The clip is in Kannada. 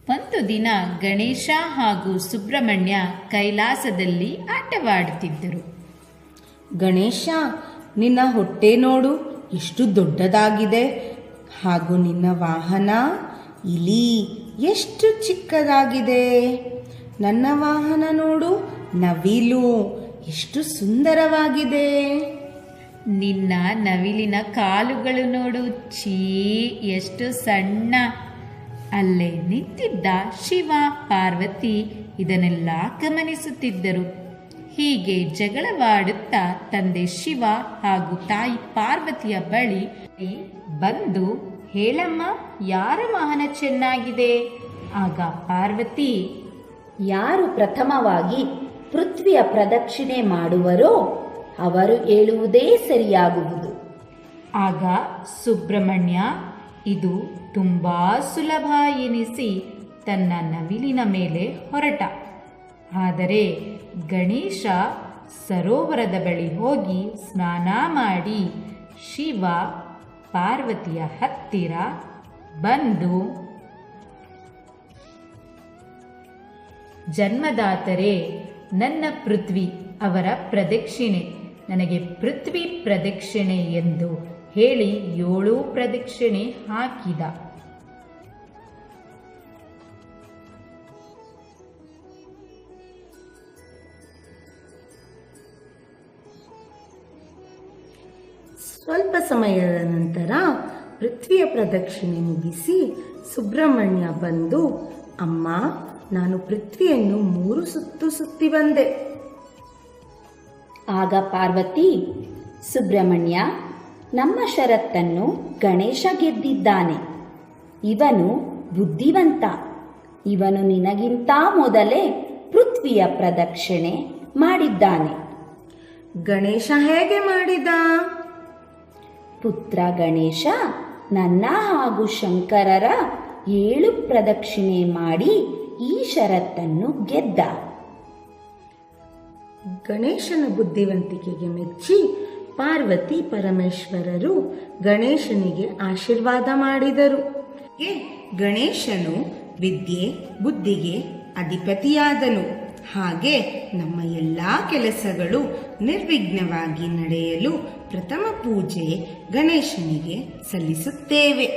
ಒಂದು ದಿನ ಗಣೇಶ ಹಾಗೂ ಸುಬ್ರಹ್ಮಣ್ಯ ಕೈಲಾಸದಲ್ಲಿ ಆಟವಾಡುತ್ತಿದ್ದರು. ಗಣೇಶ, ನಿನ್ನ ಹೊಟ್ಟೆ ನೋಡು ಎಷ್ಟು ದೊಡ್ಡದಾಗಿದೆ, ಹಾಗೂ ನಿನ್ನ ವಾಹನ ಇಲಿ ಎಷ್ಟು ಚಿಕ್ಕದಾಗಿದೆ. ನನ್ನ ವಾಹನ ನೋಡು, ನವಿಲು ಎಷ್ಟು ಸುಂದರವಾಗಿದೆ. ನಿನ್ನ ನವಿಲಿನ ಕಾಲುಗಳು ನೋಡು, ಛೀ ಎಷ್ಟು ಸಣ್ಣ. ಅಲ್ಲೇ ನಿಂತಿದ್ದ ಶಿವ ಪಾರ್ವತಿ ಇದನ್ನೆಲ್ಲ ಗಮನಿಸುತ್ತಿದ್ದರು. ಹೀಗೆ ಜಗಳವಾಡುತ್ತಾ ತಂದೆ ಶಿವ ಹಾಗೂ ತಾಯಿ ಪಾರ್ವತಿಯ ಬಳಿ ಬಂದು, ಹೇಳಮ್ಮ, ಯಾರ ವಾಹನ ಚೆನ್ನಾಗಿದೆ? ಆಗ ಪಾರ್ವತಿ, ಯಾರು ಪ್ರಥಮವಾಗಿ ಪೃಥ್ವಿಯ ಪ್ರದಕ್ಷಿಣೆ ಮಾಡುವರೋ ಅವರು ಹೇಳುವುದೇ ಸರಿಯಾಗುವುದು. ಆಗ ಸುಬ್ರಹ್ಮಣ್ಯ ಇದು ತುಂಬಾ ಸುಲಭ ಎನಿಸಿ ತನ್ನ ನವಿಲಿನ ಮೇಲೆ ಹೊರಟ. ಆದರೆ ಗಣೇಶ ಸರೋವರದ ಬಳಿ ಹೋಗಿ ಸ್ನಾನ ಮಾಡಿ ಶಿವ ಪಾರ್ವತಿಯ ಹತ್ತಿರ ಬಂದು, ಜನ್ಮದಾತರೇ, ನನ್ನ ಪೃಥ್ವಿ ಅವರ ಪ್ರದಕ್ಷಿಣೆ, ನನಗೆ ಪೃಥ್ವಿ ಪ್ರದಕ್ಷಿಣೆ ಎಂದು ಹೇಳಿ 7 ಪ್ರದಕ್ಷಿಣೆ ಹಾಕಿದ. ಸ್ವಲ್ಪ ಸಮಯದ ನಂತರ ಪೃಥ್ವಿಯ ಪ್ರದಕ್ಷಿಣೆ ಮುಗಿಸಿ ಸುಬ್ರಹ್ಮಣ್ಯ ಬಂದು, ಅಮ್ಮ, ನಾನು ಪೃಥ್ವಿಯನ್ನು 3 ಸುತ್ತು ಸುತ್ತಿ ಬಂದೆ. ಆಗ ಪಾರ್ವತಿ, ಸುಬ್ರಹ್ಮಣ್ಯ, ನಮ್ಮ ಷರತ್ತನ್ನು ಗಣೇಶ ಗೆದ್ದಿದ್ದಾನೆ. ಇವನು ಬುದ್ಧಿವಂತ. ಇವನು ನಿನಗಿಂತ ಮೊದಲೇ ಪೃಥ್ವಿಯ ಪ್ರದಕ್ಷಿಣೆ ಮಾಡಿದ್ದಾನೆ. ಗಣೇಶ ಹೇಗೆ ಮಾಡಿದ? ಪುತ್ರ ಗಣೇಶ ನನ್ನ ಹಾಗೂ ಶಂಕರರ 7 ಪ್ರದಕ್ಷಿಣೆ ಮಾಡಿ ಈ ಷರತ್ತನ್ನು ಗೆದ್ದ. ಗಣೇಶನ ಬುದ್ಧಿವಂತಿಕೆಗೆ ಮೆಚ್ಚಿ ಪಾರ್ವತಿ ಪರಮೇಶ್ವರರು ಗಣೇಶನಿಗೆ ಆಶೀರ್ವಾದ ಮಾಡಿದರು. ಗಣೇಶನು ವಿದ್ಯೆ ಬುದ್ಧಿಗೆ ಅಧಿಪತಿಯಾದನು. ಹಾಗೆ ನಮ್ಮ ಎಲ್ಲ ಕೆಲಸಗಳು ನಿರ್ವಿಘ್ನವಾಗಿ ನಡೆಯಲು ಪ್ರಥಮ ಪೂಜೆ ಗಣೇಶನಿಗೆ ಸಲ್ಲಿಸುತ್ತೇವೆ.